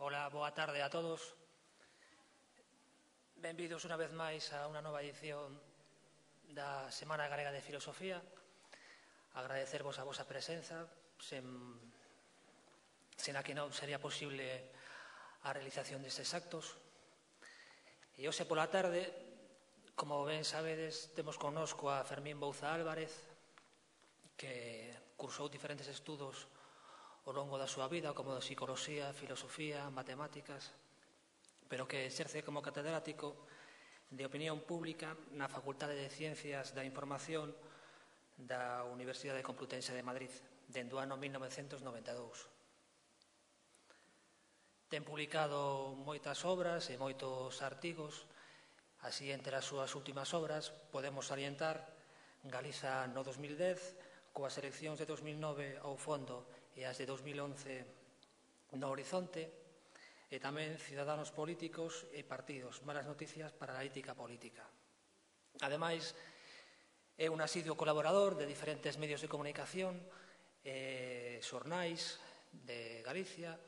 Ola, boa tarde a todos. Benvidos unha vez máis a unha nova edición da Semana Galega de Filosofía. Agradecervos a vosa presenza, sen a que non sería posible a realización destes actos. E hoxe pola tarde, como ben sabedes, temos connosco a Fermín Bouza Álvarez, que cursou diferentes estudos ao longo da súa vida, como de psicoloxía, filosofía, matemáticas, pero que exerce como catedrático de opinión pública na Facultade de Ciencias da Información da Universidade Complutense de Madrid, dende o ano 1992. Ten publicado moitas obras e moitos artigos, así entre as súas últimas obras podemos salientar Galiza no 2010, coas eleccións de 2009 ao fondo e as de 2011 no horizonte, e tamén Ciudadanos políticos e partidos, malas noticias para a ética política. Ademais, é un asiduo colaborador de diferentes medios de comunicación e xornais de Galicia.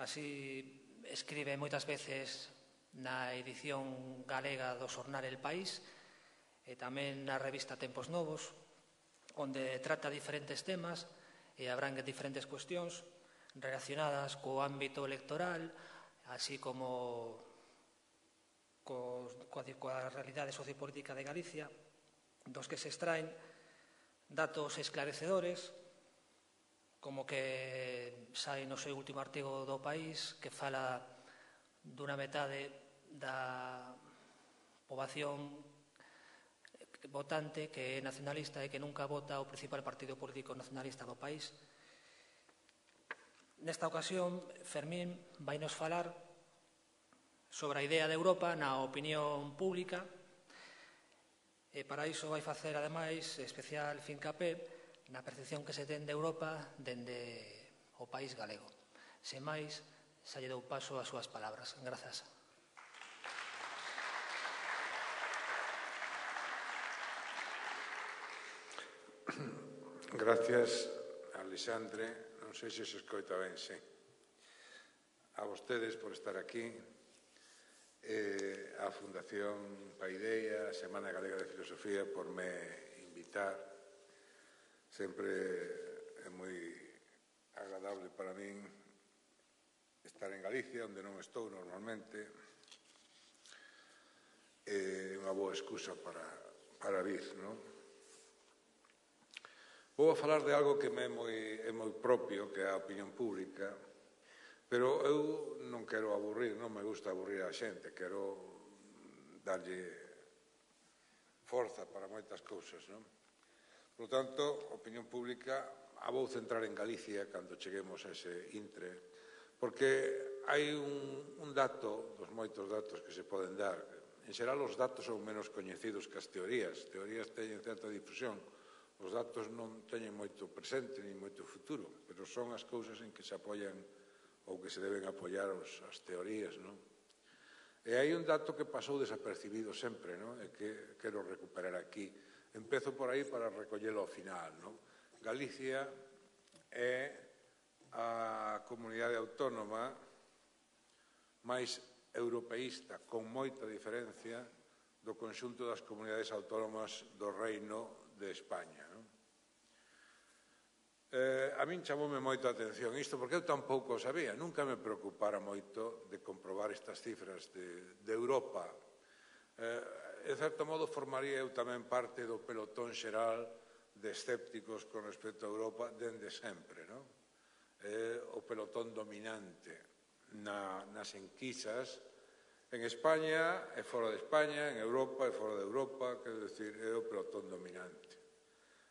Así escribe moitas veces na edición galega do xornal El País e tamén na revista Tempos Novos, onde trata diferentes temas e abrangue diferentes cuestións relacionadas co ámbito electoral, así como coa realidade sociopolítica de Galicia, dos que se extraen datos esclarecedores, como que sai no seu último artigo do País, que fala dunha metade da poboación votante que é nacionalista e que nunca vota o principal partido político nacionalista do país. Nesta ocasión, Fermín vai nos falar sobre a idea de Europa na opinión pública e para iso vai facer, ademais, especial fincapé na percepción que se ten de Europa dende o país galego. Sen máis, xa lle dou paso ás súas palabras. Grazas. Gracias, Alexandre. Non sei se escoita ben, sí. A vostedes por estar aquí, a Fundación Paideia, a Semana Galega de Filosofía, por me invitar. Sempre é moi agradable para min estar en Galicia, onde non estou normalmente. É unha boa excusa para vir, non? Vou a falar de algo que é moi propio, que é a opinión pública, pero eu non quero aburrir, non me gusta aburrir a xente, quero darlle forza para moitas cousas, non? Por tanto, opinión pública, a vou centrar en Galicia cando cheguemos a ese intre, porque hai un dato, dos moitos datos que se poden dar. En xeral, os datos son menos coñecidos que as teorías. As teorías teñen certa difusión. Os datos non teñen moito presente ni moito futuro, pero son as cousas en que se apoian ou que se deben apoiar as teorías, non? E hai un dato que pasou desapercibido sempre, non? E que quero recuperar aquí. Empezo por aí para recollelo ao final, non? Galicia é a comunidade autónoma máis europeísta, con moita diferencia, do conxunto das comunidades autónomas do Reino de España. A min chamoume moito a atención isto, porque eu tampouco o sabía, nunca me preocupara moito de comprobar estas cifras de Europa. En certo modo, formaría eu tamén parte do pelotón xeral de escépticos con respecto a Europa dende sempre, non? O pelotón dominante nas enquisas en España e fora de España, en Europa e fora de Europa, quero dicir, é o pelotón dominante.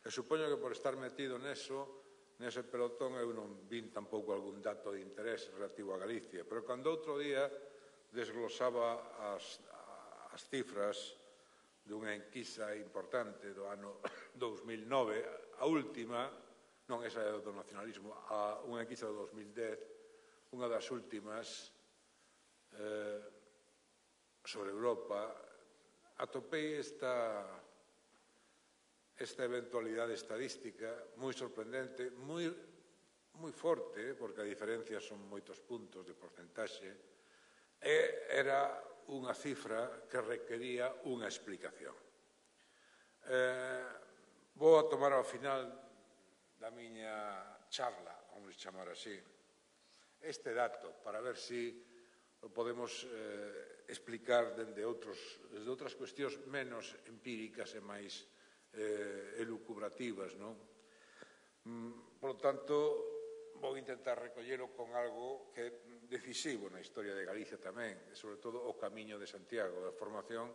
E supoño que por estar metido nese pelotón, eu non vin tampouco algún dato de interés relativo a Galicia, pero cando outro día desglosaba as cifras dunha enquisa importante do ano 2009, a última, non esa é do nacionalismo, unha enquisa do 2010, unha das últimas sobre Europa, atopei esta eventualidade estadística moi sorprendente, moi moi forte, porque a diferencia son moitos puntos de porcentaxe, e era unha cifra que requería unha explicación. Vou a tomar ao final da miña charla, vamos chamar así, este dato para ver se o podemos explicar dende outras cuestións menos empíricas e máis elucubrativas, non? Por lo tanto, vou intentar recollelo con algo que é decisivo na historia de Galicia tamén, e sobre todo o camiño de Santiago, a formación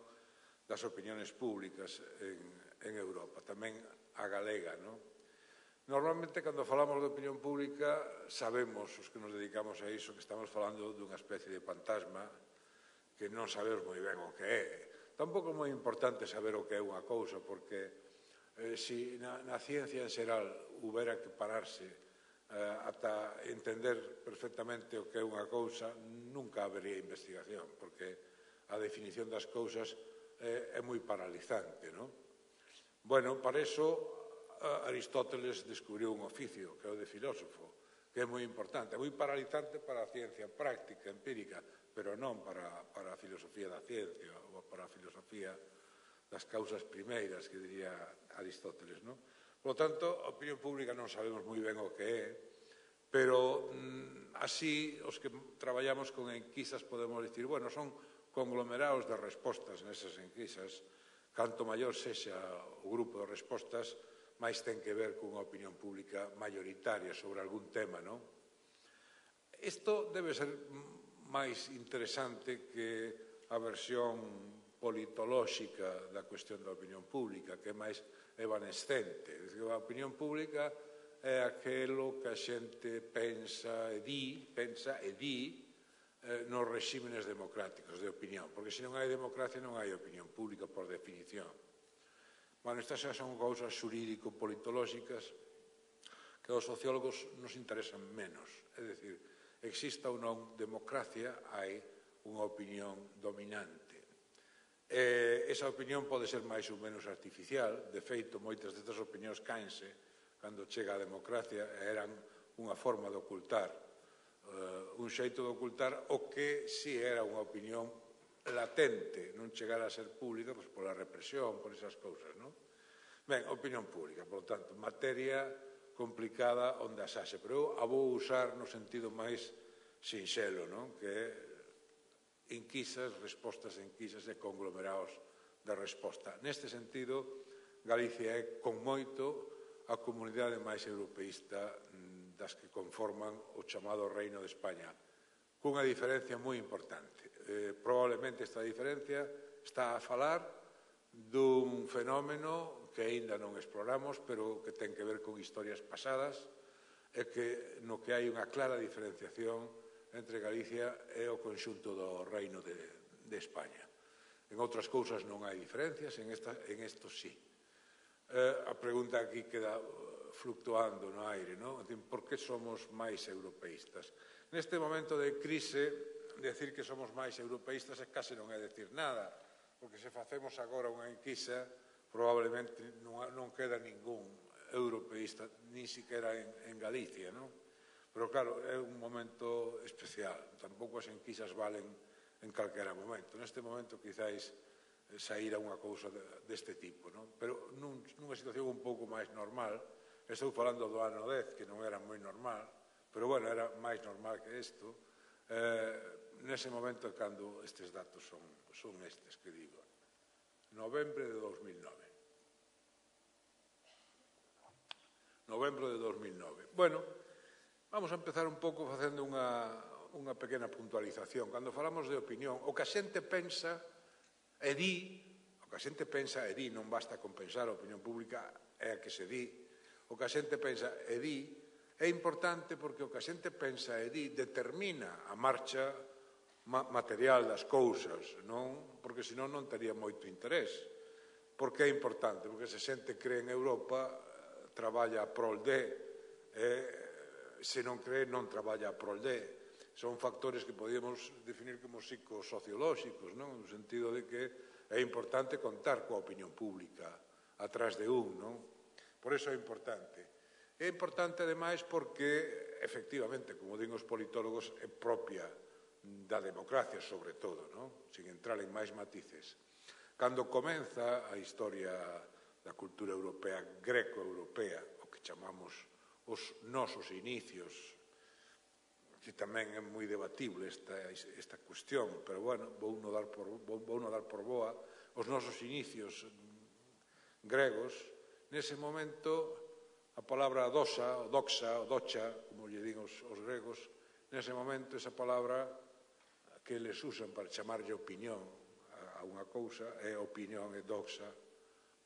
das opiniones públicas en Europa, tamén a galega, non? Normalmente, cando falamos de opinión pública, sabemos, os que nos dedicamos a iso, que estamos falando dunha especie de fantasma que non sabemos moi ben o que é. Tampouco é moi importante saber o que é unha cousa, porque se na ciencia en xeral houbera que pararse ata entender perfectamente o que é unha cousa, nunca habería investigación, porque a definición das cousas é moi paralizante, non? Bueno, para iso Aristóteles descubriu un oficio, que é o de filósofo, que é moi importante, é moi paralizante para a ciencia práctica, empírica, pero non para a filosofía da ciencia ou para a filosofía das causas primeiras, que diría Aristóteles, non? Por lo tanto, a opinión pública non sabemos moi ben o que é, pero así os que traballamos con enquisas podemos dicir, bueno, son conglomerados de respostas nesas enquisas, canto maior sexa o grupo de respostas, máis ten que ver cunha opinión pública maioritaria sobre algún tema, non? Isto debe ser máis interesante que a versión politolóxica da cuestión da opinión pública, que é máis evanescente. A opinión pública é aquelo que a xente pensa e di nos regímenes democráticos de opinión, porque se non hai democracia non hai opinión pública por definición. Bueno, estas xa son cousas xurídico-politolóxicas que aos sociólogos nos interesan menos. É dicir, exista ou non democracia, hai unha opinión dominante. Esa opinión pode ser máis ou menos artificial. De feito, moitas destas opinións caense cando chega a democracia eran unha forma de ocultar, un xeito de ocultar o que si era unha opinión latente, non chegar a ser pública pola represión, por esas cousas, non? Ben, opinión pública, por lo tanto, materia complicada onde asase, pero eu a vou usar no sentido máis sinxelo, non? Que é enquisas, respostas de enquisas e conglomerados de resposta. Neste sentido, Galicia é con moito a comunidade máis europeísta das que conforman o chamado Reino de España, cunha diferencia moi importante. Probablemente esta diferencia está a falar dun fenómeno que aínda non exploramos, pero que ten que ver con historias pasadas e que no que hai unha clara diferenciación entre Galicia e o conxunto do Reino de España. En outras cousas non hai diferencias, en isto sí. A pregunta aquí queda fluctuando no aire, non? Por que somos máis europeístas? Neste momento de crise, decir que somos máis europeístas case non é decir nada, porque se facemos agora unha enquisa, probablemente non queda ningún europeísta, ni siquiera en Galicia, non? Pero claro, é un momento especial, tampouco as enquisas valen en calquera momento. Neste momento, quizáis, saíra unha cousa deste tipo, non? Pero nunha situación un pouco máis normal, estou falando do ano 10, que non era moi normal, pero bueno, era máis normal que isto, nese momento cando estes datos son estes que digo. Novembro de 2009. Novembro de 2009. Bueno, vamos a empezar un pouco facendo unha pequena puntualización. Cando falamos de opinión, o que a xente pensa e di, non basta con pensar, a opinión pública é a que se di, o que a xente pensa e di, é importante porque o que a xente pensa e di determina a marcha material das cousas, non? Porque senón non tería moito interés. Por que é importante? Porque se a xente cree en Europa, traballa a prol de, se non cree, non traballa a prol de. Son factores que podíamos definir como psicosociolóxicos, non? No sentido de que é importante contar coa opinión pública atrás de non? Por iso é importante. É importante, ademais, porque efectivamente, como din os politólogos, é propia da democracia, sobre todo, non? Sin entrar en máis matices. Cando comeza a historia da cultura europea, greco-europea, o que chamamos os nosos inicios, que tamén é moi debatible esta cuestión, pero, bueno, vou no dar por boa, os nosos inicios gregos, nese momento, a palabra doxa, o doxa, o docha, como lle din os gregos, nese momento, esa palabra que les usan para chamarlle opinión a unha cousa, é opinión, é doxa,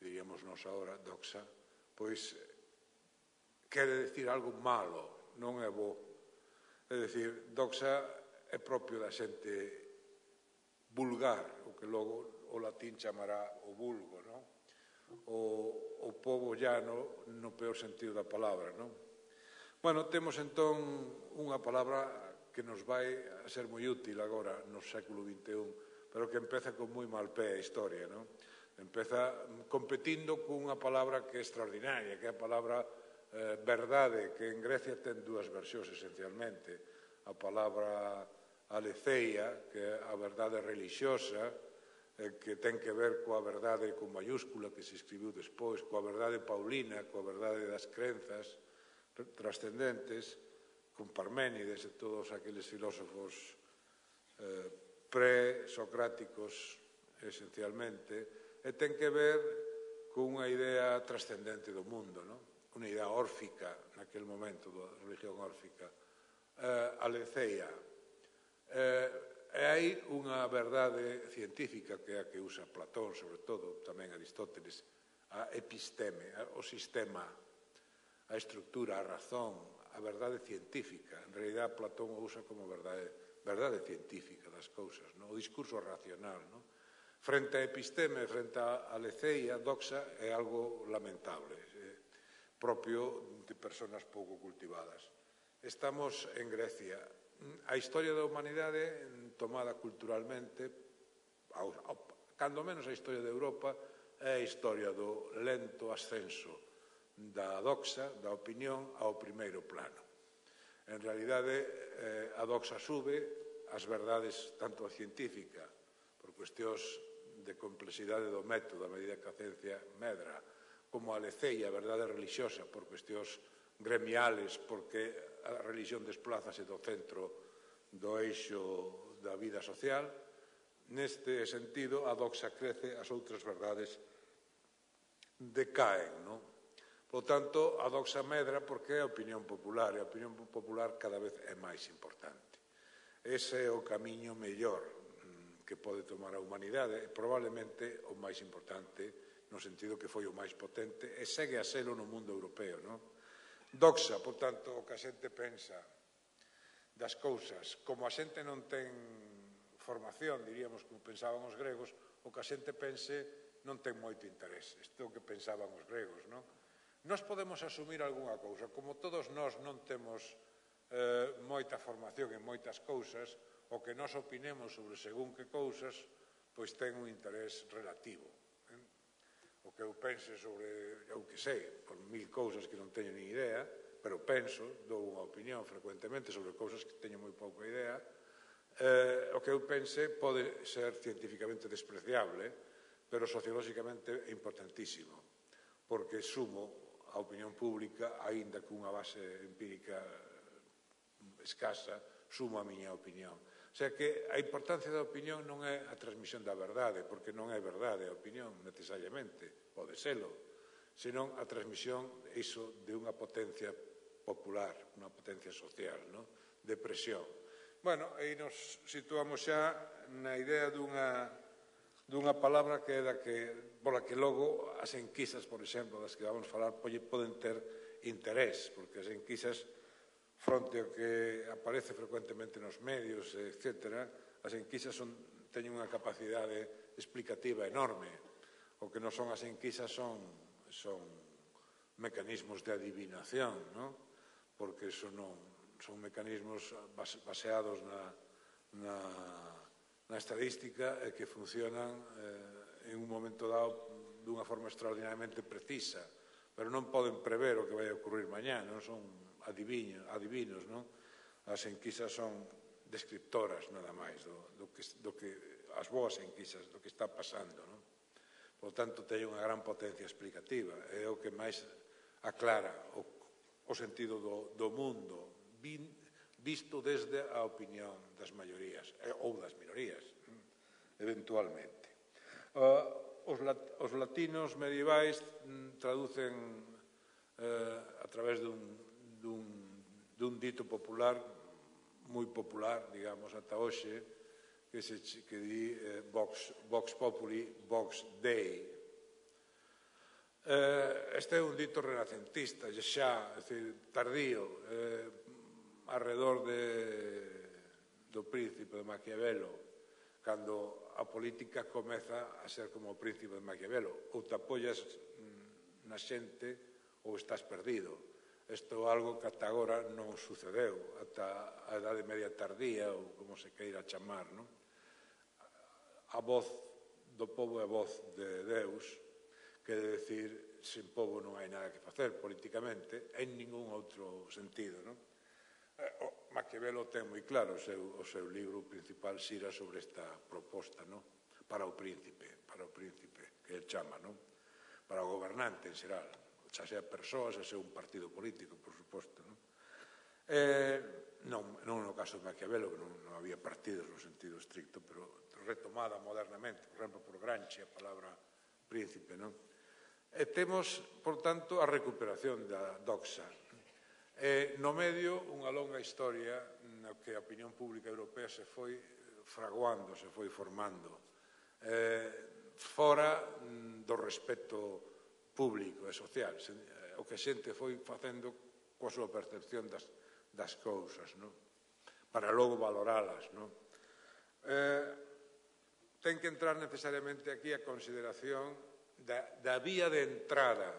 diríamos nós agora, doxa, pois quere decir algo malo, non é bo. É dicir, doxa é propio da xente vulgar, o que logo o latín chamará o vulgo, non? O pobo llano no peor sentido da palabra, non? Bueno, temos entón unha palabra que nos vai a ser moi útil agora no século XXI, pero que empeza con moi mal pé a historia, non? Empeza competindo cunha palabra que é extraordinaria, que é a palabra verdade, que en Grecia ten dúas versións esencialmente. A palabra aletheia, que é a verdade religiosa, que ten que ver coa verdade con mayúscula que se escribiu despois, coa verdade paulina, coa verdade das crenzas trascendentes, con Parménides e todos aqueles filósofos pre-socráticos esencialmente, e ten que ver cunha idea trascendente do mundo, non? Unha idea órfica naquel momento, da religión órfica, aletheia. E hai unha verdade científica que é a que usa Platón, sobre todo, tamén Aristóteles, a episteme, o sistema, a estructura, a razón, a verdade científica. En realidad, Platón o usa como verdade científica das cousas, non? O discurso racional, non? Frente a episteme, frente a aletheia, doxa é algo lamentable, propio de persoas pouco cultivadas. Estamos en Grecia. A historia da humanidade, tomada culturalmente, cando menos a historia de Europa, é a historia do lento ascenso da doxa, da opinión, ao primeiro plano. En realidade, a doxa sube, as verdades, tanto a científica, por cuestións de complexidade do método, a medida que a ciencia medra, como a aletheia, a verdade religiosa, por cuestións gremiales, porque a religión desplázase do centro do eixo da vida social. Neste sentido, a doxa crece, as outras verdades decaen, non? Por tanto, a doxa medra porque é a opinión popular, e a opinión popular cada vez é máis importante. Ese é o camiño mellor que pode tomar a humanidade, e probablemente o máis importante no sentido que foi o máis potente, e segue a selo no mundo europeo, non? Doxa, por tanto, o que a xente pensa das cousas. Como a xente non ten formación, diríamos, como pensaban os gregos, o que a xente pense non ten moito interés. Isto é o que pensaban os gregos, non? Nós podemos asumir algunha cousa. Como todos nós non temos moita formación en moitas cousas, o que nós opinemos sobre según que cousas, pois ten un interés relativo. O que eu pense sobre, eu que sei, por 1000 cousas que non teño ni idea, pero penso, dou unha opinión frecuentemente sobre cousas que teño moi pouca idea, o que eu pense pode ser científicamente despreciable, pero sociolóxicamente é importantísimo, porque sumo a opinión pública, aínda cunha base empírica escasa, sumo a miña opinión. O sea que a importancia da opinión non é a transmisión da verdade, porque non é verdade a opinión necesariamente, pode selo, senón a transmisión iso de unha potencia popular, unha potencia social, non? De presión. Bueno, aí nos situamos xa na idea dunha palabra que é da que, pola que logo as enquisas, por exemplo, das que vamos falar, poden ter interés, porque as enquisas, fronte ao que aparece frecuentemente nos medios, etc., as enquisas teñen unha capacidade explicativa enorme. O que non son as enquisas son mecanismos de adivinación, non? Porque son mecanismos baseados na estadística e que funcionan en un momento dado dunha forma extraordinariamente precisa, pero non poden prever o que vai a ocurrir mañá, non son adivinos, non? As enquisas son descriptoras nada máis do que as boas enquisas do que está pasando, non? Por tanto, teñen unha gran potencia explicativa, é o que máis aclara o sentido do mundo visto desde a opinión das maiorías ou das minorías, eventualmente. Os latinos medievais traducen a través dun dito popular moi popular, digamos, ata hoxe, que di vox populi, vox dei. Este é un dito renacentista, xa, tardío, arredor do príncipe de Maquiavelo, cando a política comeza a ser como o príncipe de Maquiavelo, ou te apoias na xente ou estás perdido. Isto é algo que ata agora non sucedeu, ata a Edade Media tardía, ou como se queira chamar, non? A voz do povo é a voz de Deus, que de decir, sen povo non hai nada que facer políticamente, en ningún outro sentido, non? Maquiavelo ten moi claro o seu libro principal xira sobre esta proposta, non? Para o príncipe, que el chama, non? Para o gobernante en xeral, xa sea persoas, xa sea un partido político, por suposto, non? Non no caso de Maquiavelo, que non había partidos no sentido estricto, pero retomada modernamente, por exemplo, por Gramsci, a palabra príncipe, non? E temos, por tanto, a recuperación da doxa. No medio, unha longa historia na que a opinión pública europea se foi fraguando, se foi formando, fora do respeto público e social, o que a xente foi facendo coa súa percepción das cousas, non? Para logo valoralas, non? Ten que entrar necesariamente aquí a consideración da vía de entrada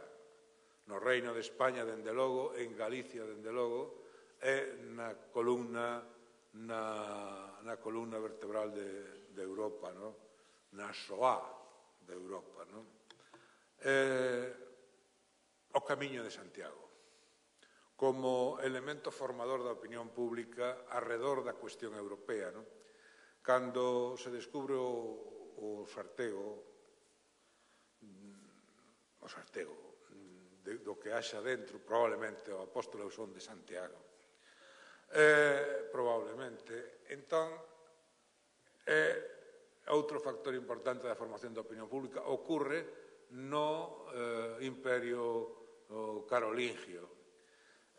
no Reino de España, dende logo, en Galicia, dende logo, e na columna vertebral de Europa, non? Na Shoah de Europa, non? O Camiño de Santiago, como elemento formador da opinión pública arredor da cuestión europea, non? Cando se descubre o sartego, do que haxa dentro, probablemente o apóstolo son de Santiago, probablemente. Entón, outro factor importante da formación da opinión pública ocorre no Imperio carolingio.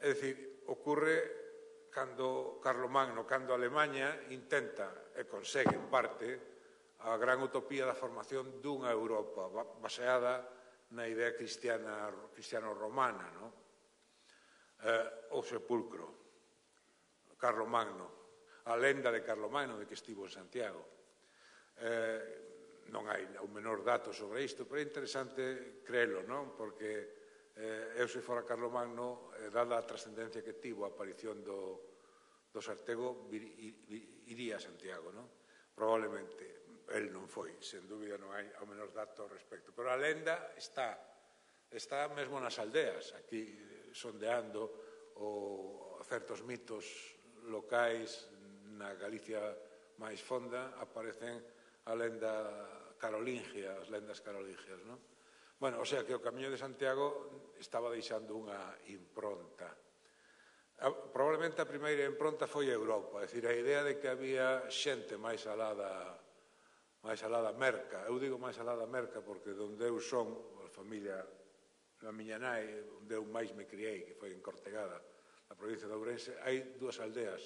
É dicir, ocorre cando Carlomagno, cando Alemanha intenta e consegue en parte a gran utopía da formación dunha Europa baseada na idea cristiano-romana, non? O sepulcro, Carlomagno, a lenda de Carlomagno de que estivo en Santiago. Non hai o menor dato sobre isto, pero é interesante crelo, non? Porque eu se fora Carlomagno, dada a trascendencia que tivo a aparición do sartego, iría a Santiago, non? Probablemente. El non foi, sen dúbida non hai o menor dato ao respecto. Pero a lenda está mesmo nas aldeas, aquí sondeando certos mitos locais na Galicia máis fonda, aparecen a lenda carolingia, as lendas carolingias, non? Bueno, o sea que o Camiño de Santiago estaba deixando unha impronta. Probablemente a primeira impronta foi Europa, é dicir, a idea de que había xente máis alá da merca. Eu digo máis alá da merca porque onde eu son, a familia da miña nai, onde eu máis me criei, que foi en Cortegada, na provincia de Ourense, hai dúas aldeas.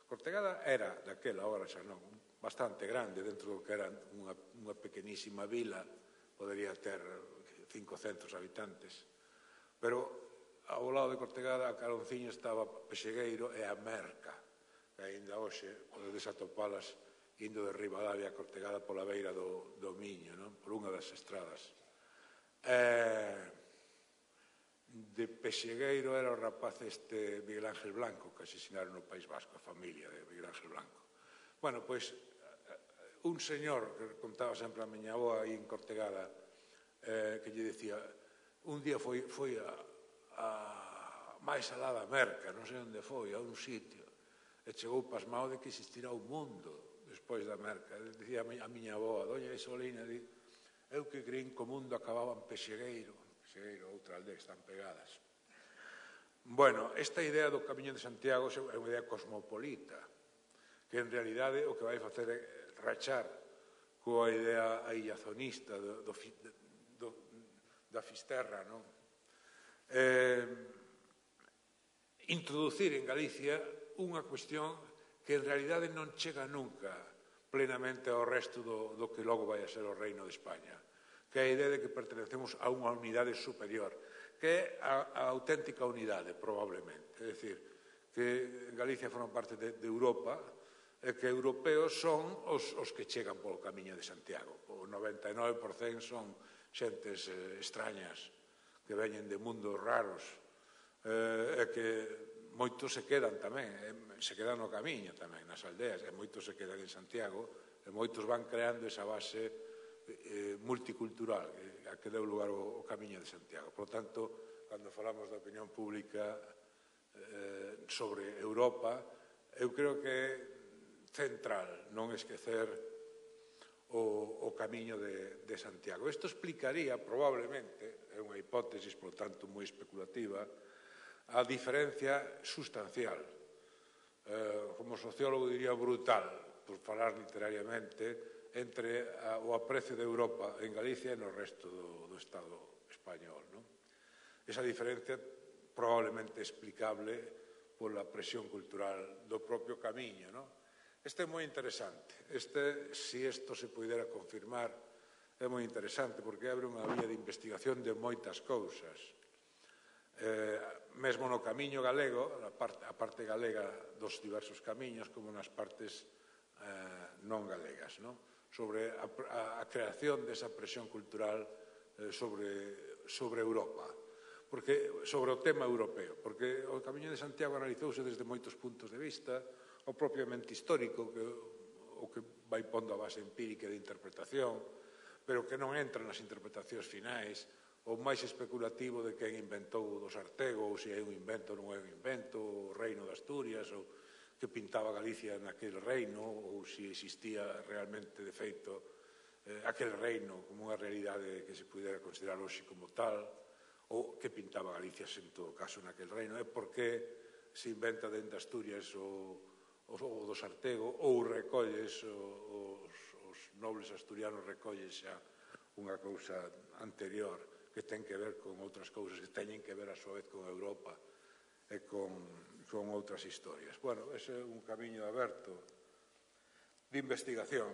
Cortegada era, daquela, agora xa non, bastante grande, dentro do que era unha pequenísima vila, podería ter 500 habitantes. Pero ao lado de Cortegada, a Calonciño estaba Pexegueiro e a Merca, que aínda hoxe podedes atopalas indo de Ribadavia a Cortegada pola beira do Miño, non? Por unha das estradas. De Pexegueiro era o rapaz Miguel Ángel Blanco, que asesinaron no País Vasco, a familia de Miguel Ángel Blanco. Bueno, pois, un señor que contaba sempre a miña avoa aí en Cortegada, que lle dicía, un día foi a máis alá da Merca, non sei onde foi, a un sitio, e chegou pasmado de que existirá un mundo despois da Merca. Dicía a miña avó, a doña Isolina, eu que creín que o mundo acababa en Pexegueiro, outra aldea, están pegadas. Bueno, esta idea do Camiño de Santiago é unha idea cosmopolita, que en realidade o que vai facer é rachar coa idea aillazonista da Fisterra, non? Introducir en Galicia unha cuestión que en realidade non chega nunca plenamente ao resto do que logo vai a ser o Reino de España, que é a idea de que pertenecemos a unha unidade superior, que é a auténtica unidade, probablemente. É dicir, que Galicia forma parte de Europa e que europeos son os que chegan polo Camiño de Santiago. O 99% son xentes extrañas que veñen de mundos raros e que moitos se quedan tamén, se quedan no camiño tamén, nas aldeas, e moitos se quedan en Santiago, e moitos van creando esa base multicultural a que deu lugar o Camiño de Santiago. Por tanto, cando falamos da opinión pública sobre Europa, eu creo que é central non esquecer o Camiño de Santiago. Isto explicaría, probablemente, é unha hipótesis, por tanto, moi especulativa, a diferencia sustancial, como sociólogo diría brutal, por falar literariamente, entre o aprecio de Europa en Galicia e no resto do Estado español. Esa diferencia probablemente explicable pola presión cultural do propio Camiño. Este é moi interesante. Se isto se pudera confirmar, é moi interesante porque abre unha vía de investigación de moitas cousas. Mesmo no Camiño galego, a parte galega dos diversos camiños, como nas partes non galegas, sobre a creación desa presión cultural sobre Europa, sobre o tema europeo, porque o Camiño de Santiago analizouse desde moitos puntos de vista, o propiamente histórico, o que vai pondo a base empírica de interpretación, pero que non entra nas interpretacións finais, o máis especulativo de quen inventou dos Artego, ou se é un invento ou non é un invento, o reino de Asturias, ou que pintaba Galicia naquele reino, ou se existía realmente, de feito, aquel reino como unha realidade que se pudera considerar hoxe como tal, ou que pintaba Galicia, en todo caso, naquel reino. É porque se inventa dentro de Asturias o dos Artego, ou recolles, os nobles asturianos recolles xa unha cousa anterior que ten que ver con outras cousas que teñen que ver a súa vez con Europa e con outras historias. Bueno, ese é un camiño aberto de investigación.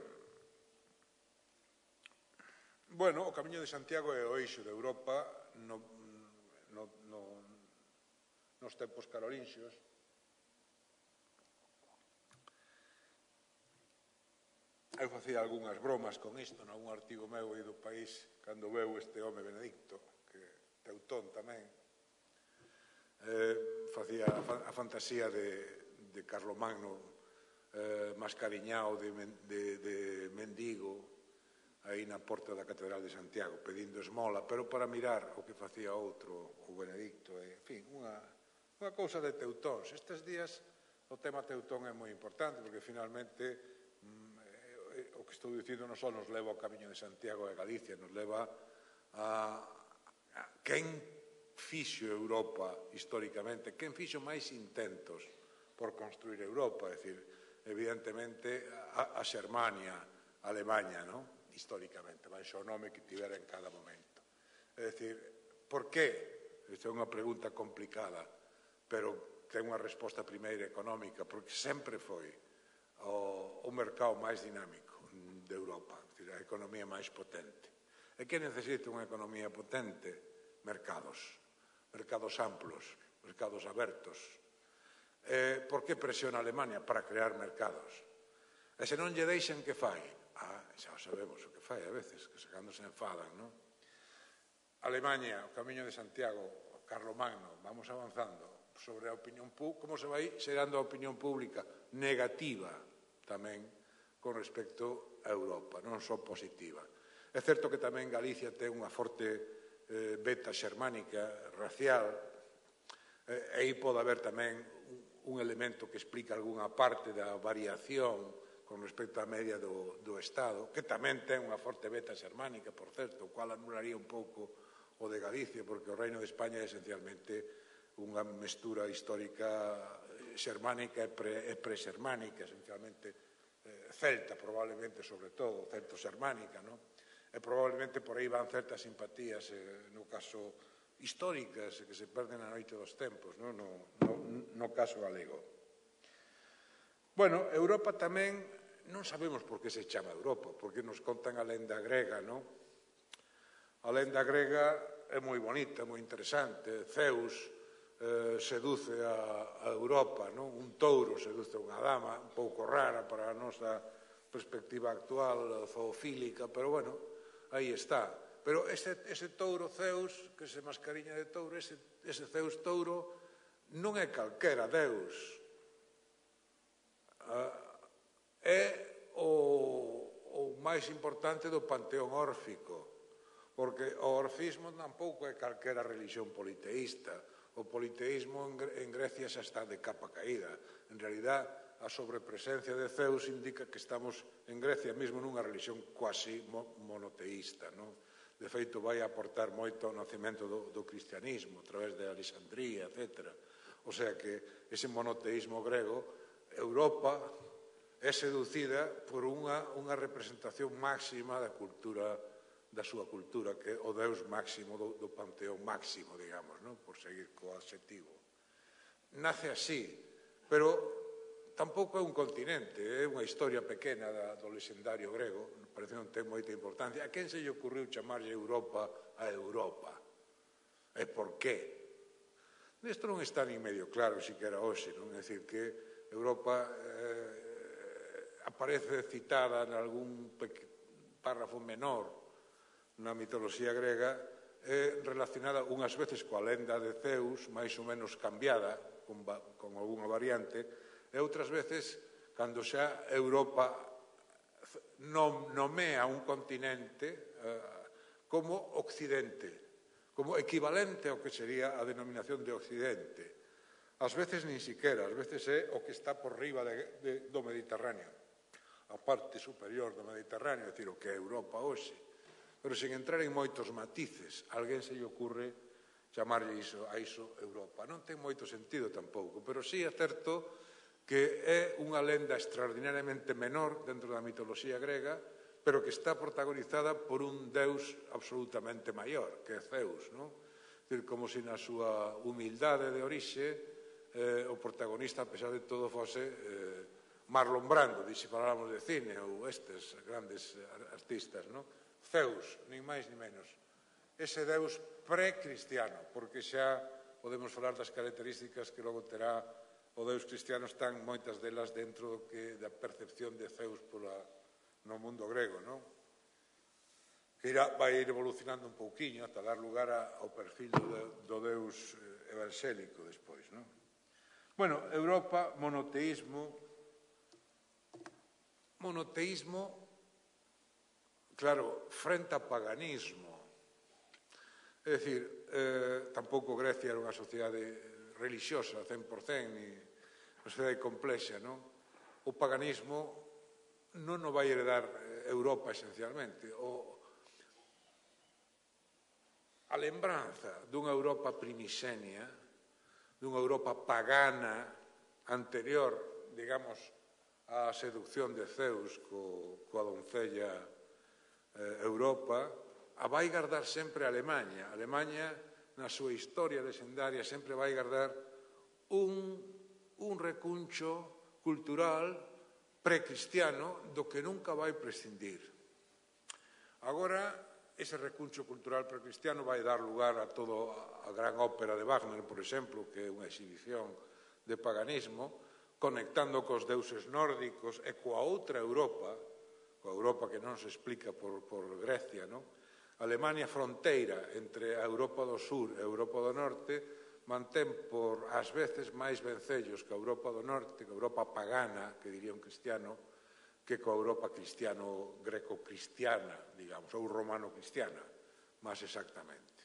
Bueno, o Camiño de Santiago é o eixo de Europa nos tempos carolinxios. Eu facía algunhas bromas con isto nalgún artigo meu aí do País cando veu este home Benedicto, que teutón tamén. Facía a fantasía de Carlomagno mascariñao de mendigo aí na porta da Catedral de Santiago pedindo esmola, pero para mirar o que facía outro, o Benedicto. En fin, unha cousa de teutóns. Estes días o tema teutón é moi importante porque finalmente o que estou dicindo non só nos leva ao Camiño de Santiago e Galicia, nos leva a quen fixo Europa históricamente, quen fixo máis intentos por construir Europa, é dicir, evidentemente a Xermania, a Alemanha, históricamente, baixo o nome que tivera en cada momento. É dicir, por que? Esta é unha pregunta complicada, pero ten unha resposta primeira económica, porque sempre foi o mercado máis dinámico de Europa, a economía máis potente. E que necesita unha economía potente? Mercados amplos, mercados abertos. Por que presiona a Alemania? Para crear mercados. E se non lle deixan, que fai? Xa sabemos o que fai a veces, que cando se enfadan, non? Alemania, o Camiño de Santiago, Carlomagno, vamos avanzando sobre a opinión pública, como se vai xerando a opinión pública negativa tamén con respecto a Europa, non só positiva. É certo que tamén Galicia ten unha forte beta xermánica, racial, E aí pode haber tamén un elemento que explica algunha parte da variación con respecto á media do Estado, que tamén ten unha forte beta xermánica, por certo, o cual anularía un pouco o de Galicia, porque o Reino de España é esencialmente unha mestura histórica xermánica e pre-xermánica, esencialmente celta, probablemente, sobre todo, celto-xermánica, non? E probablemente por aí van certas simpatías, no caso históricas, que se perden na noite dos tempos, non? No caso galego. Bueno, Europa tamén, non sabemos por que se chama Europa, porque nos contan a lenda grega, non? A lenda grega é moi bonita, moi interesante. Zeus seduce a Europa, non? Un touro seduce a unha dama, un pouco rara para a nosa perspectiva actual, zoofílica, pero bueno, aí está. Pero ese touro Zeus, que se mascariña de touro, ese Zeus touro non é calquera Deus. É o máis importante do panteón órfico, porque o orfismo tampouco é calquera religión politeísta. O politeísmo en Grecia xa está de capa caída. En realidad, a sobrepresencia de Zeus indica que estamos en Grecia mesmo nunha religión quasi monoteísta, non? De feito, vai aportar moito ao nacemento do cristianismo a través de Alexandría, etc. O sea que ese monoteísmo grego, Europa é seducida por unha representación máxima da súa cultura, que é o Deus máximo do panteón máximo, digamos, non? Por seguir co adxetivo. Nace así, pero tampouco é un continente, é unha historia pequena do lexendario grego, parece non ten moita importancia. A quen se lle ocurriu chamarlle Europa a Europa? E por qué? Isto non está ni medio claro, siquera hoxe, non? É dicir, que Europa aparece citada en algún párrafo menor na mitoloxía grega, é relacionada unhas veces coa lenda de Zeus, máis ou menos cambiada, con algunha variante, e outras veces, cando xa Europa nomea un continente como Occidente, como equivalente ao que sería a denominación de Occidente. Ás veces nin siquera, ás veces é o que está por riba do Mediterráneo, a parte superior do Mediterráneo, é dicir, o que é Europa hoxe. Pero sen entrar en moitos matices, alguén se lle ocurre chamarlle a iso Europa. Non ten moito sentido tampouco, pero sí é certo que é unha lenda extraordinariamente menor dentro da mitoloxía grega, pero que está protagonizada por un deus absolutamente maior, que é Zeus, non? É dicir, como se na súa humildade de orixe o protagonista, a pesar de todo, fose Marlon Brando, se faláramos de cine, ou estes grandes artistas, non? Zeus, nin máis ni menos. Ese deus pre-cristiano, porque xa podemos falar das características que logo terá o deus cristiano, están moitas delas dentro da percepción de Zeus no mundo grego, non? Que vai ir evolucionando un pouquiño ata dar lugar ao perfil do deus evangélico despois, non? Bueno, Europa, monoteísmo, claro, frente a paganismo. É dicir, tampouco Grecia era unha sociedade religiosa 100%, ni unha sociedade complexa, non? O paganismo non o vai heredar Europa esencialmente. A lembranza dunha Europa primixenia, dunha Europa pagana anterior, digamos, á seducción de Zeus coa doncella Europa, a vai guardar sempre a Alemanha. A Alemanha, na súa historia lexendaria, sempre vai guardar un recuncho cultural precristiano do que nunca vai prescindir. Agora, ese recuncho cultural precristiano vai dar lugar a toda a gran ópera de Wagner, por exemplo, que é unha exhibición de paganismo, conectando cos deuses nórdicos e coa outra Europa, coa Europa que non se explica por Grecia, non? A Alemania fronteira entre a Europa do Sur e a Europa do Norte mantén por, ás veces, máis vencellos que a Europa do Norte, que a Europa pagana, que diría un cristiano, que coa Europa greco-cristiana, digamos, ou romano-cristiana, máis exactamente.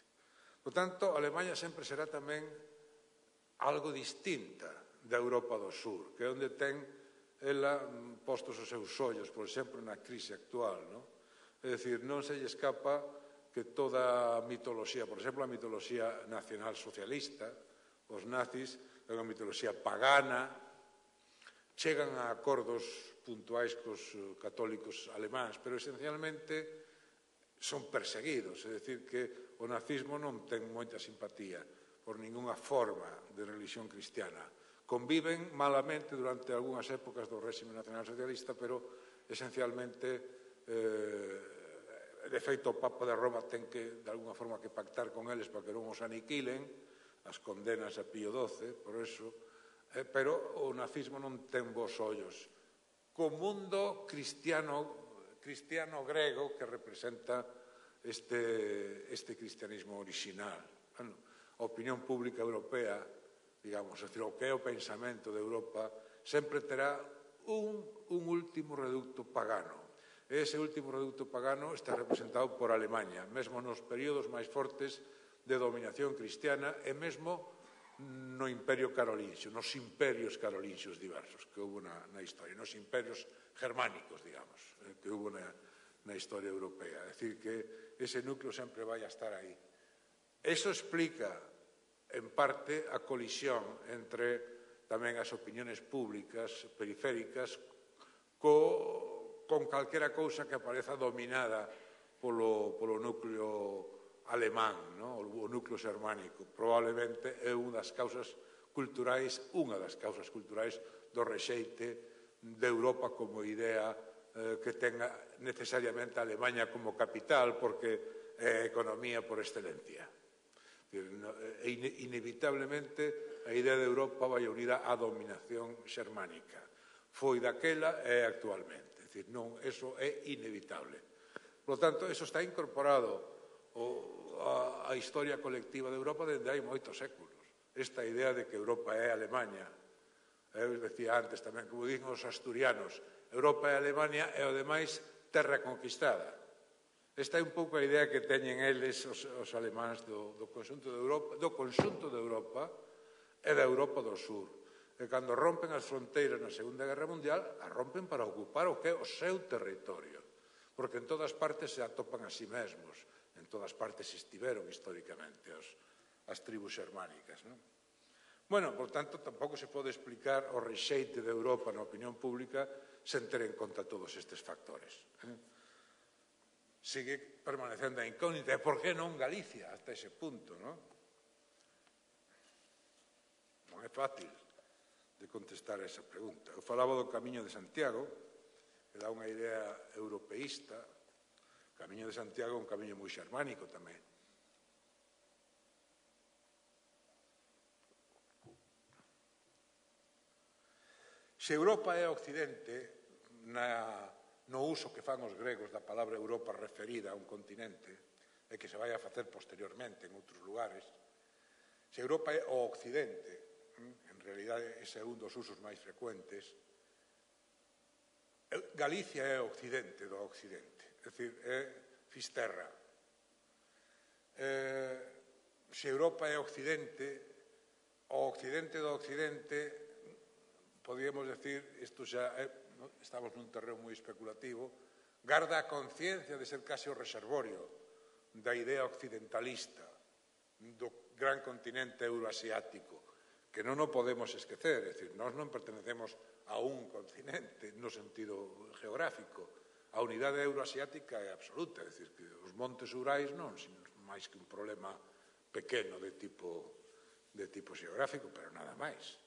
Por tanto, a Alemania sempre será tamén algo distinta da Europa do Sur, que é onde ten ela postos os seus ollos, por exemplo, na crise actual, non? É dicir, non se lle escapa que toda a mitoloxía, por exemplo, a mitoloxía nacional socialista, os nazis, é unha mitoloxía pagana, chegan a acordos puntuais cos católicos alemáns, pero esencialmente son perseguidos, é dicir, que o nazismo non ten moita simpatía por ningunha forma de religión cristiana. Conviven malamente durante algunhas épocas do réxime nacional socialista, pero esencialmente, de feito, o Papa de Roma ten que, de alguna forma, que pactar con eles para que non os aniquilen, as condenas a Pío XII, por eso, pero o nazismo non ten bons ollos. Co mundo cristiano grego que representa este cristianismo orixinal. A opinión pública europea, digamos, o que é o pensamento de Europa, sempre terá un último reducto pagano. E ese último reducto pagano está representado por Alemanha, mesmo nos períodos máis fortes de dominación cristiana e mesmo no Imperio Carolingio, nos imperios carolinxios diversos que houve na historia, nos imperios germánicos, digamos, que houve na historia europea. É dicir, que ese núcleo sempre vai a estar aí. Eso explica, en parte, a colisión entre tamén as opiniones públicas periféricas con calquera cousa que apareza dominada polo núcleo alemán, o núcleo xermánico. Probablemente é unha das causas culturais do rexeite de Europa como idea que tenga necesariamente a Alemanha como capital, porque é a economía por excelencia. Inevitablemente a idea de Europa vai unida á dominación xermánica. Foi daquela e actualmente. É dicir, non, eso é inevitable. Por lo tanto, eso está incorporado á historia colectiva de Europa desde hai moitos séculos. Esta idea de que Europa é Alemanha. Eu decía antes tamén, como dicen os asturianos, Europa é Alemanha e o demais terra conquistada. Esta é un pouco a idea que teñen eles, os alemáns, do conxunto de Europa e da Europa do Sur. E cando rompen as fronteiras na Segunda Guerra Mundial, as rompen para ocupar o que é o seu territorio, porque en todas partes se atopan a si mesmos, en todas partes estiveron históricamente as tribus xermánicas. Bueno, por tanto, tampouco se pode explicar o rexeite de Europa na opinión pública sen ter en conta todos estes factores. Sigue permanecendo a incógnita. E por que non Galicia hasta ese punto, non? Non é fácil de contestar a esa pregunta. Eu falaba do Camiño de Santiago, que dá unha idea europeísta. O Camiño de Santiago é un camiño moi xermánico tamén. Se Europa é Occidente, no uso que fan os gregos da palabra Europa referida a un continente e que se vai a facer posteriormente en outros lugares, se Europa é o Occidente, en realidade ese é un dos usos máis frecuentes, Galicia é o Occidente do Occidente, é dicir, é Fisterra. Se Europa é Occidente, o Occidente do Occidente, podíamos decir, isto xa é, estamos nun terreo moi especulativo, garda a conciencia de ser case o reservorio da idea occidentalista do gran continente euroasiático, que non o podemos esquecer, é dicir, nós non pertenecemos a un continente no sentido geográfico. A unidade euroasiática é absoluta, é dicir, que os montes Urais non son máis que un problema pequeno de tipo xeográfico, pero nada máis.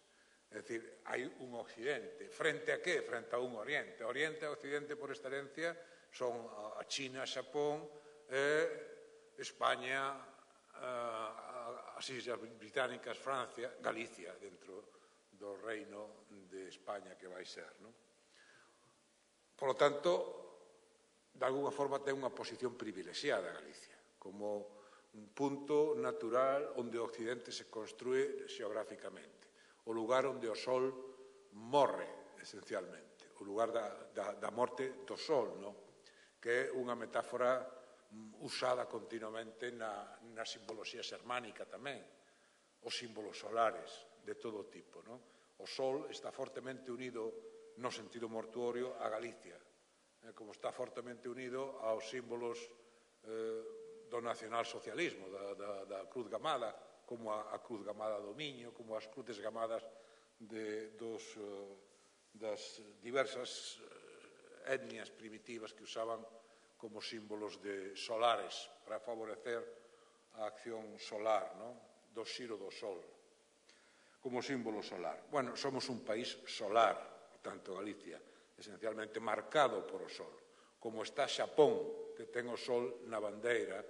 É dicir, hai un Occidente. Frente a que? Frente a un Oriente. Oriente e Occidente por excelencia son a China, Xapón, España, as Islas Británicas, Francia, Galicia, dentro do reino de España que vai ser. Por lo tanto, de alguna forma ten unha posición privilexiada Galicia, como un punto natural onde o Occidente se construe xeográficamente. O lugar onde o sol morre, esencialmente, o lugar da morte do sol, que é unha metáfora usada continuamente na simboloxía xermánica tamén, os símbolos solares de todo tipo. O Sol está fortemente unido no sentido mortuorio a Galicia, como está fortemente unido aos símbolos do nacionalsocialismo, da cruz gamada, como a cruz gamada do Miño, como as cruces gamadas das diversas etnias primitivas que usaban como símbolos de solares para favorecer a acción solar, do xiro do Sol, como símbolo solar. Bueno, somos un país solar, tanto Galicia, esencialmente marcado por o Sol, como está Xapón, que ten o Sol na bandeira.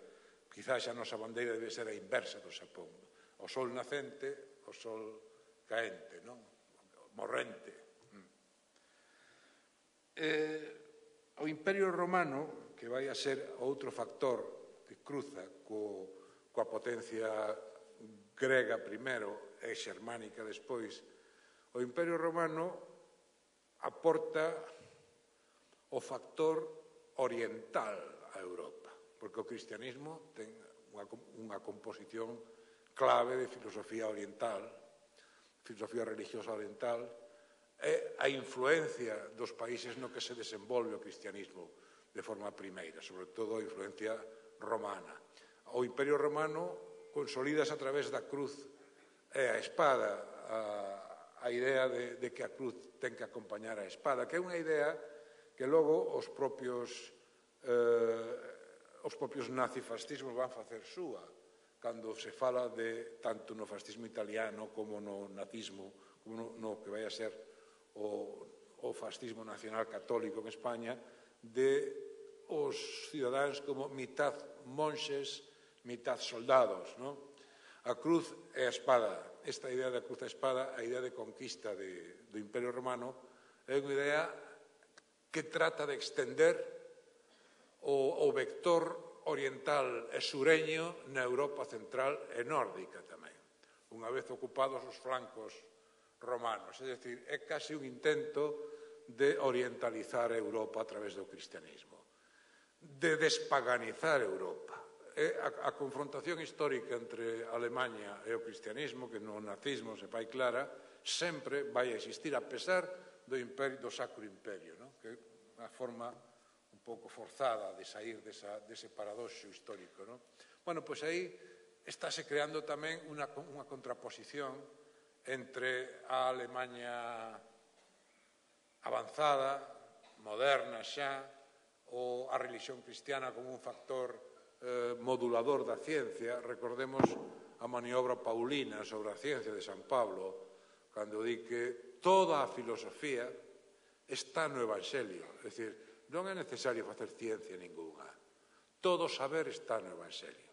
Quizás a nosa bandeira debe ser a inversa do Xapón. O Sol nacente, o Sol caente, morrente. O Imperio Romano, que vai a ser outro factor que cruza coa potencia grega primeiro e xermánica despois, o Imperio Romano aporta o factor oriental a Europa, porque o cristianismo ten unha composición clave de filosofía oriental, filosofía religiosa oriental, e a influencia dos países no que se desenvolve o cristianismo de forma primeira, sobre todo a influencia romana. O Imperio Romano consolídase a través da cruz e a espada, a idea de que a cruz ten que acompañar a espada, que é unha idea que logo os propios nazifascismos van facer súa, cando se fala tanto no fascismo italiano como no nazismo, como no que vai a ser o fascismo nacional católico en España, de os cidadáns como mitad monxes, mitad soldados. A cruz e a espada, esta idea da cruz e a espada, a idea de conquista do Imperio Romano, é unha idea que trata de extender o vector oriental e sureño na Europa central e nórdica tamén, unha vez ocupados os flancos romanos. É dicir, é casi un intento de orientalizar Europa a través do cristianismo, de despaganizar Europa. A confrontación histórica entre Alemanha e o cristianismo, que no nazismo se fai clara, sempre vai existir, a pesar do Sacro Imperio, que é unha forma un pouco forzada de sair dese paradoxo histórico. Bueno, pois aí estáse creando tamén unha contraposición entre a Alemanha avanzada, moderna xa, ou a religión cristiana como un factor modulador da ciencia. Recordemos a maniobra paulina sobre a ciencia de San Pablo, cando di que toda a filosofía está no Evangelio. É dicir, non é necesario facer ciencia ninguna. Todo saber está no Evangelio.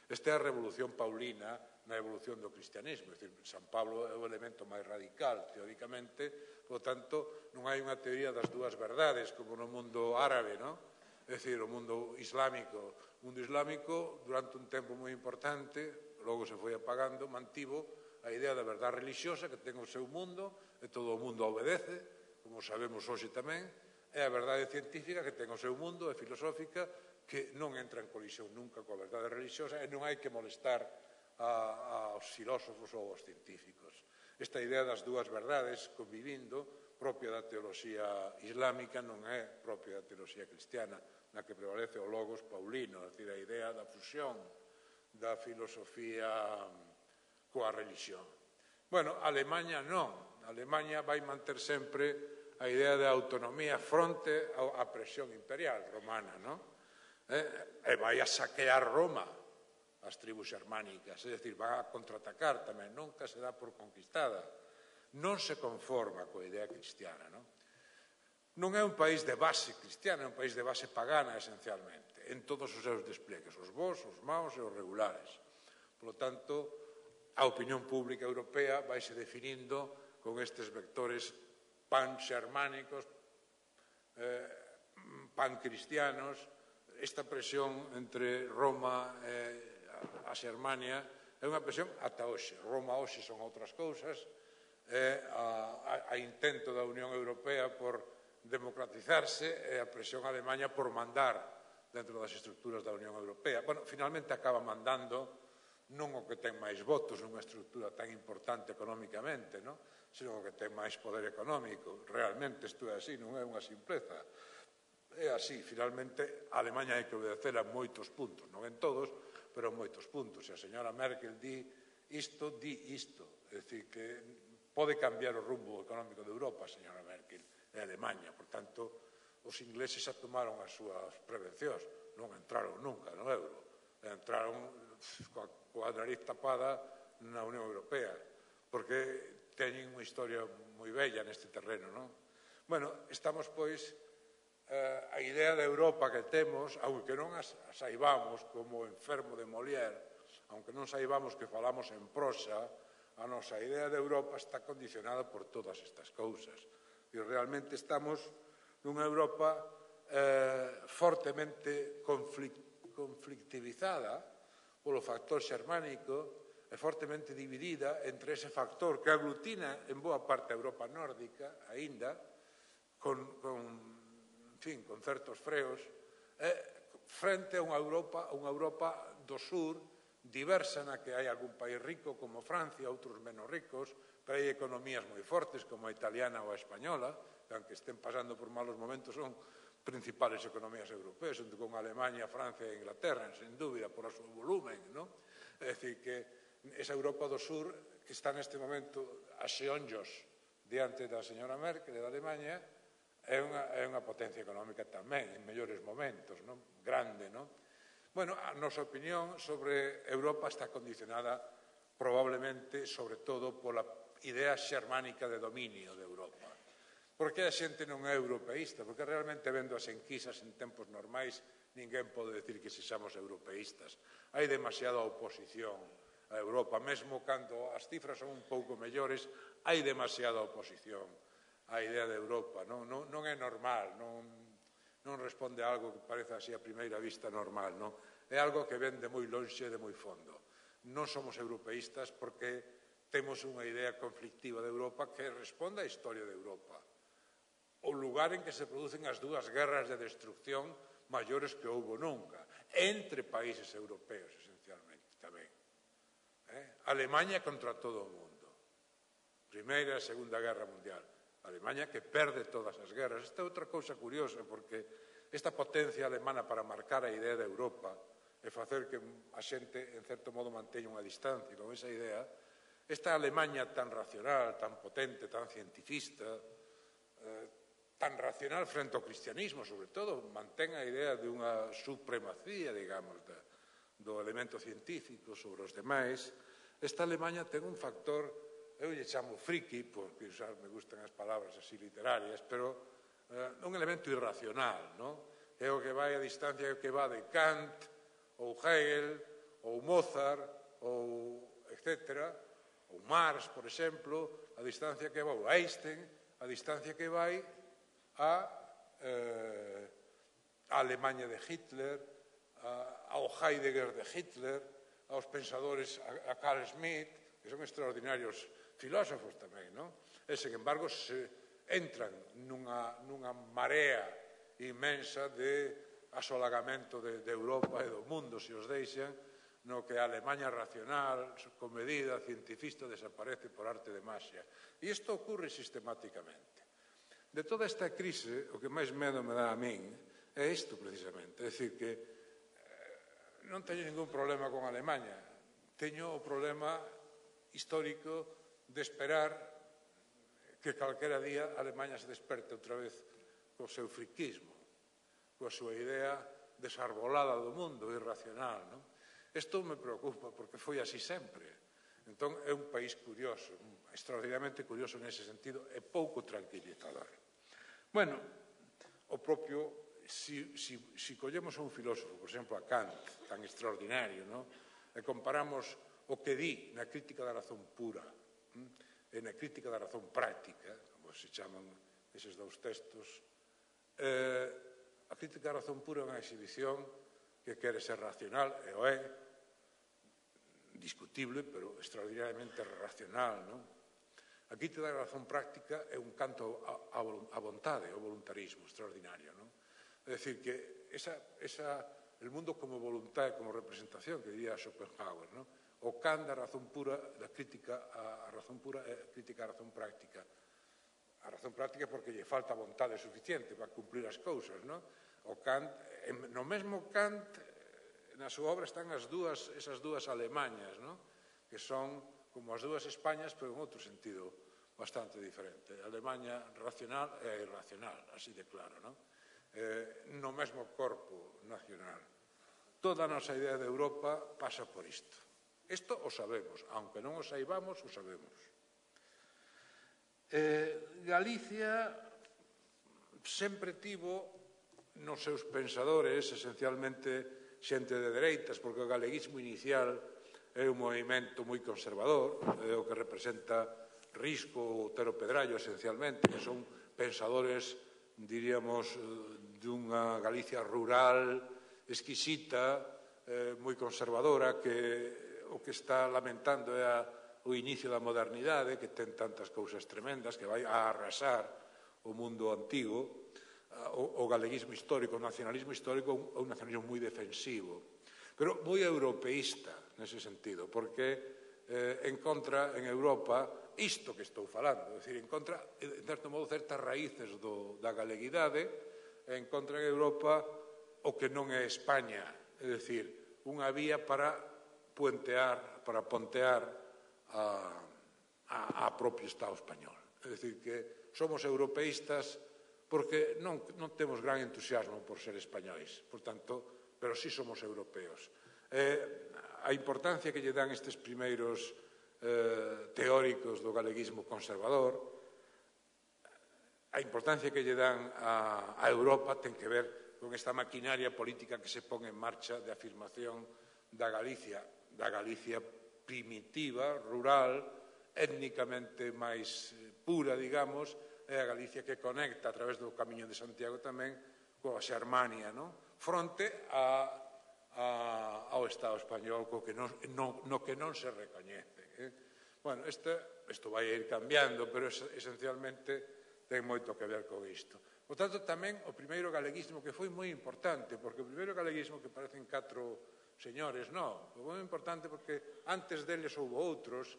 Esta é a revolución paulina na evolución do cristianismo. É dicir, San Pablo é o elemento máis radical, teóricamente, por tanto, non hai unha teoría das dúas verdades, como no mundo árabe, É dicir, o mundo islámico. O mundo islámico, durante un tempo moi importante, logo se foi apagando, mantivo a idea da verdade religiosa, que ten o seu mundo, e todo o mundo obedece, como sabemos hoxe tamén, e a verdade científica, que ten o seu mundo, e filosófica, que non entra en colisión nunca coa verdade religiosa, e non hai que molestar aos filósofos ou aos científicos. Esta idea das dúas verdades convivindo, propia da teoloxía islámica, non é propia da teoloxía cristiana, na que prevalece o logos paulino, é dicir, a idea da fusión da filosofía coa religión. Bueno, Alemanha non. Alemanha vai manter sempre a idea de autonomía fronte á presión imperial romana, e vai a saquear Roma, as tribus xermánicas, é dicir, vai a contraatacar tamén, nunca se dá por conquistada. Non se conforma coa idea cristiana. Non é un país de base cristiana, é un país de base pagana, esencialmente, en todos os seus despliegues, os bons, os maus e os regulares. Por lo tanto, a opinión pública europea vaise definindo con estes vectores pan-xermánicos, pan-cristianos. Esta presión entre Roma e a Xermania é unha presión ata hoxe. Roma hoxe son outras cousas, a intento da Unión Europea por democratizarse e a presión a Alemanha por mandar dentro das estructuras da Unión Europea. Bueno, finalmente acaba mandando non o que ten máis votos nunha estrutura tan importante económicamente, non? Senón o que ten máis poder económico. Realmente isto é así, non é unha simpleza. É así, finalmente, a Alemanha hai que obedecer a moitos puntos, non en todos, pero en moitos puntos. E a señora Merkel di isto. É dicir, que pode cambiar o rumbo económico de Europa, a señora Merkel, e a Alemanha. Por tanto, os ingleses xa tomaron as súas prevencións, non entraron nunca no euro, entraron coa nariz tapada na Unión Europea, porque teñen unha historia moi bella neste terreno, non? Bueno, estamos, pois, a idea de Europa que temos, aunque non a saibamos como enfermo de Molière, aunque non saibamos que falamos en prosa, a nosa idea de Europa está condicionada por todas estas cousas. E realmente estamos nunha Europa fortemente conflictivizada polo factor xermánico e fortemente dividida entre ese factor que aglutina en boa parte a Europa nórdica, aínda, con certos freos, frente a unha Europa do sur diversa, na que hai algún país rico como Francia, outros menos ricos, pero hai economías moi fortes como a italiana ou a española, que aunque estén pasando por malos momentos son principales economías europeas, junto con Alemanha, Francia e Inglaterra, sen dúbida, por o seu volumen, non? É dicir, que esa Europa do sur, que está neste momento a xeonllos diante da señora Merkel e da Alemanha, é unha potencia económica tamén, en mellores momentos, non? Grande, non? Bueno, a nosa opinión sobre Europa está condicionada probablemente, sobre todo, pola idea xermánica de dominio de Europa. Por que a xente non é europeísta? Porque realmente, vendo as enquisas en tempos normais, ninguén pode decir que sexamos europeístas. Hai demasiada oposición a Europa, mesmo cando as cifras son un pouco mellores, hai demasiada oposición á idea de Europa. Non é normal, non responde a algo que parece así a primeira vista normal, non? É algo que ven de moi lonxe e de moi fondo. Non somos europeístas porque temos unha idea conflictiva de Europa que responde á historia de Europa. O lugar en que se producen as dúas guerras de destrucción maiores que houbo nunca, entre países europeos, esencialmente, tamén. Alemanha contra todo o mundo. Primeira e Segunda Guerra Mundial. Alemanha que perde todas as guerras. Esta é outra cousa curiosa, porque esta potencia alemana para marcar a idea de Europa e facer que a xente, en certo modo, manteña unha distancia con esa idea, esta Alemanha tan racional, tan potente, tan cientifista, tan racional frente ao cristianismo, sobre todo, mantén a idea de unha supremacía, digamos, do elemento científico sobre os demais. Esta Alemanha ten un factor, eu lle chamo friki, porque me gustan as palabras así literarias, pero un elemento irracional, non? É o que vai a distancia que va de Kant, ou Hegel, ou Mozart, ou etc., ou Marx, por exemplo, a distancia que vai, ou Einstein, a distancia que vai a Alemanha de Hitler, ao Heidegger de Hitler, aos pensadores, a Carl Schmitt, que son extraordinarios filósofos tamén, non? E, sen embargo, se entran nunha marea inmensa de asolagamento de Europa e do mundo, se os deixan, no que a Alemanha racional, comedida, cientifista, desaparece por arte de maxia. E isto ocurre sistemáticamente. De toda esta crise, o que máis medo me dá a min é isto, precisamente. É dicir, que non teño ningún problema con Alemanha. Teño o problema histórico de esperar que calquera día Alemanha se desperte outra vez co seu friquismo, coa súa idea desarbolada do mundo, irracional, non? Isto me preocupa, porque foi así sempre. Entón, é un país curioso, extraordinariamente curioso nese sentido, e pouco tranquilizador. Bueno, o propio, si collemos a un filósofo, por exemplo, a Kant, tan extraordinario, non? E comparamos o que di na crítica da razón pura e na crítica da razón práctica, como se chaman eses dous textos, a crítica da razón pura é unha exhibición que quere ser racional, e o é, discutible, pero extraordinariamente racional, non? A crítica da razón práctica é un canto á vontade, ao voluntarismo extraordinario, non? É dicir, que el mundo como voluntad, como representación, que diría Schopenhauer, non? O Kant da razón pura, da crítica á razón pura e crítica á razón práctica. A razón práctica porque lle falta vontade suficiente para cumplir as cousas, non? O Kant, no mesmo Kant, na súa obra están esas dúas Alemañas, non? Que son como as dúas Españas, pero en outro sentido bastante diferente. A Alemanha racional e irracional, así de claro, non? No mesmo corpo nacional. Toda a nosa idea de Europa pasa por isto. Isto o sabemos, aunque non o saibamos, o sabemos. Galicia sempre tivo nos seus pensadores esencialmente xente de dereitas, porque o galeguismo inicial é un movimento moi conservador, é o que representa Risco ou Otero Pedrallo esencialmente, que son pensadores, diríamos, dunha Galicia rural, exquisita, moi conservadora, que o que está lamentando é o inicio da modernidade, que ten tantas cousas tremendas, que vai a arrasar o mundo antigo. O galeguismo histórico, o nacionalismo histórico é un nacionalismo moi defensivo, pero moi europeísta nese sentido, porque encontra en Europa isto que estou falando, é dicir, encontra, en certo modo, certas raíces da galeguidade, encontra en Europa o que non é España, é dicir, unha vía para pontear a propio Estado español. É dicir, que somos europeístas porque non temos gran entusiasmo por ser españois, por tanto, pero sí somos europeos. A importancia que lle dan estes primeiros teóricos do galeguismo conservador, a importancia que lle dan a Europa ten que ver con esta maquinaria política que se pon en marcha de afirmación da Galicia primitiva, rural, étnicamente máis pura, digamos, é a Galicia que conecta a través do Camiño de Santiago tamén coa Xermania, fronte ao Estado español no que non se recoñece. Bueno, isto vai ir cambiando, pero esencialmente ten moito que ver con isto. Por tanto, tamén o primeiro galeguismo que foi moi importante, porque o primeiro galeguismo que parecen 4 señores, non, foi moi importante porque antes deles houve outros,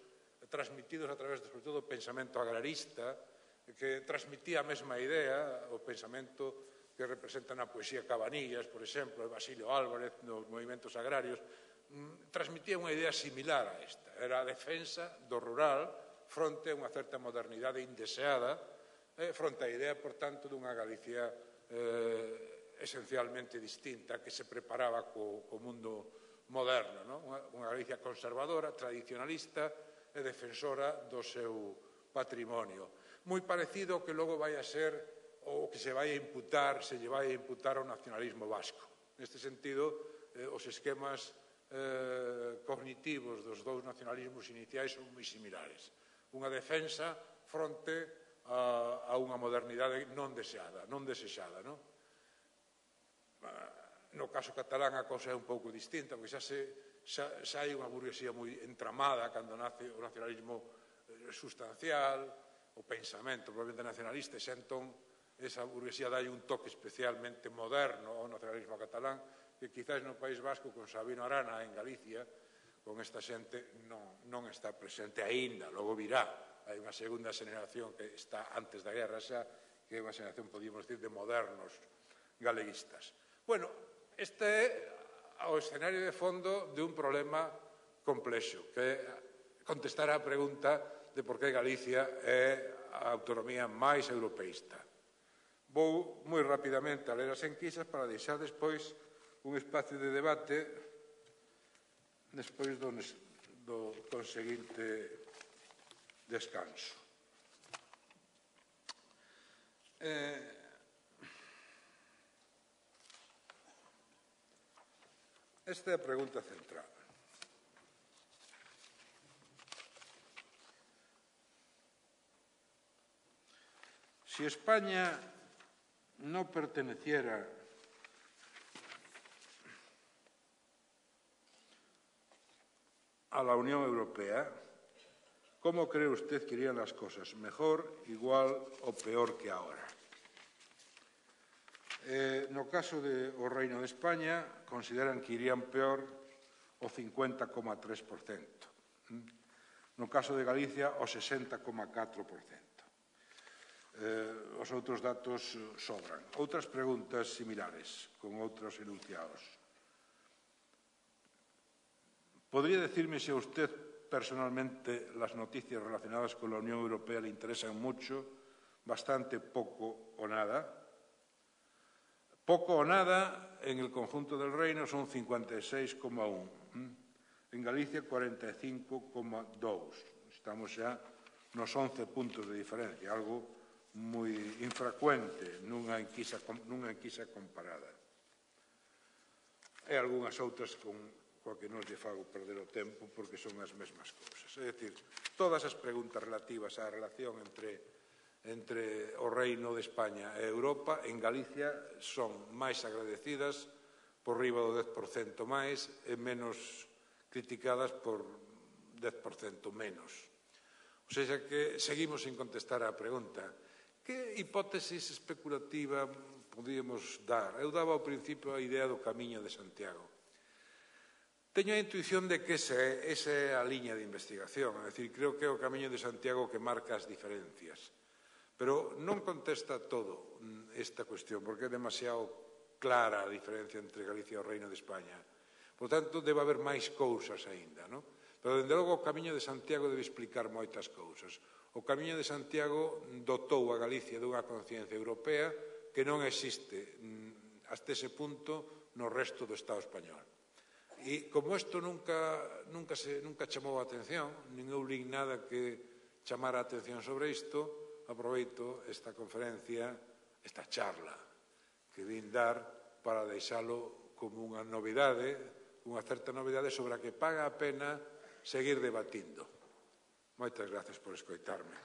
transmitidos a través, sobre todo, do pensamento agrarista, que transmitía a mesma idea, o pensamento que representa na poesía Cabanillas, por exemplo, de Basilio Álvarez, nos movimentos agrarios, transmitía unha idea similar a esta. Era a defensa do rural fronte a unha certa modernidade indeseada, fronte á idea, por tanto, dunha Galicia esencialmente distinta, que se preparaba co mundo moderno, unha Galicia conservadora, tradicionalista e defensora do seu patrimonio. Moi parecido ao que logo vai a ser o que se lle vai a imputar ao nacionalismo vasco. Neste sentido, os esquemas cognitivos dos dous nacionalismos iniciais son moi similares. Unha defensa fronte a unha modernidade non deseada, non desexada. No caso catalán a cousa é un pouco distinta, porque xa hai unha burguesía moi entramada cando nace o nacionalismo sustancial, o pensamento probablemente nacionalista, e entón esa burguesía dai un toque especialmente moderno ao nacionalismo catalán, que quizás no País Vasco, con Sabino Arana en Galicia, con esta xente non está presente aínda, logo virá. Hai unha segunda xeración que está antes da guerra xa, que é unha xeración, podíamos decir, de modernos galeguistas. Bueno, este é o escenario de fondo de un problema complexo, que é contestar á pregunta de por que Galicia é a autonomía máis europeísta. Vou moi rapidamente a ler as enquisas para deixar despois un espacio de debate despois do conseguinte descanso. Esta é a pregunta central. Si España no perteneciera a la Unión Europea, ¿cómo cree usted que irían las cosas? ¿Mejor, igual o peor que ahora? No caso do Reino de España, consideran que irían peor o 50,3%. No caso de Galicia, o 60,4%. Os outros datos sobran. Outras preguntas similares, con outros enunciados. ¿Podría decirme si a usted personalmente las noticias relacionadas con la Unión Europea le interesan mucho, bastante, poco o nada? Poco o nada en el conjunto del Reino son 56,1. En Galicia, 45,2. Estamos xa nos 11 puntos de diferencia, algo moi infrecuente nunha enquisa comparada. E algunhas outras coa que non lle fago perder o tempo porque son as mesmas cousas. É dicir, todas as preguntas relativas á relación entre o Reino de España e Europa en Galicia son máis agradecidas por riba do 10% máis e menos criticadas por 10% menos. O sea que seguimos sin contestar á pregunta. Que hipótesis especulativa podíamos dar? Eu daba ao principio a idea do Camiño de Santiago. Teño a intuición de que esa é a liña de investigación. É dicir, creo que é o Camiño de Santiago que marca as diferencias. Pero non contesta todo esta cuestión, porque é demasiado clara a diferencia entre Galicia e o Reino de España. Por tanto, debe haber máis cousas aínda, non? Pero, dende logo, o Camiño de Santiago debe explicar moitas cousas. O Camiño de Santiago dotou a Galicia dunha conciencia europea que non existe hasta ese punto no resto do Estado español. E como isto nunca chamou a atención, nin eu lin nada que chamara a atención sobre isto, aproveito esta conferencia, esta charla que vin dar para deixalo como unha novidade, unha certa novidade sobre a que paga a pena seguir debatindo. Moitas gracias por escoitarme.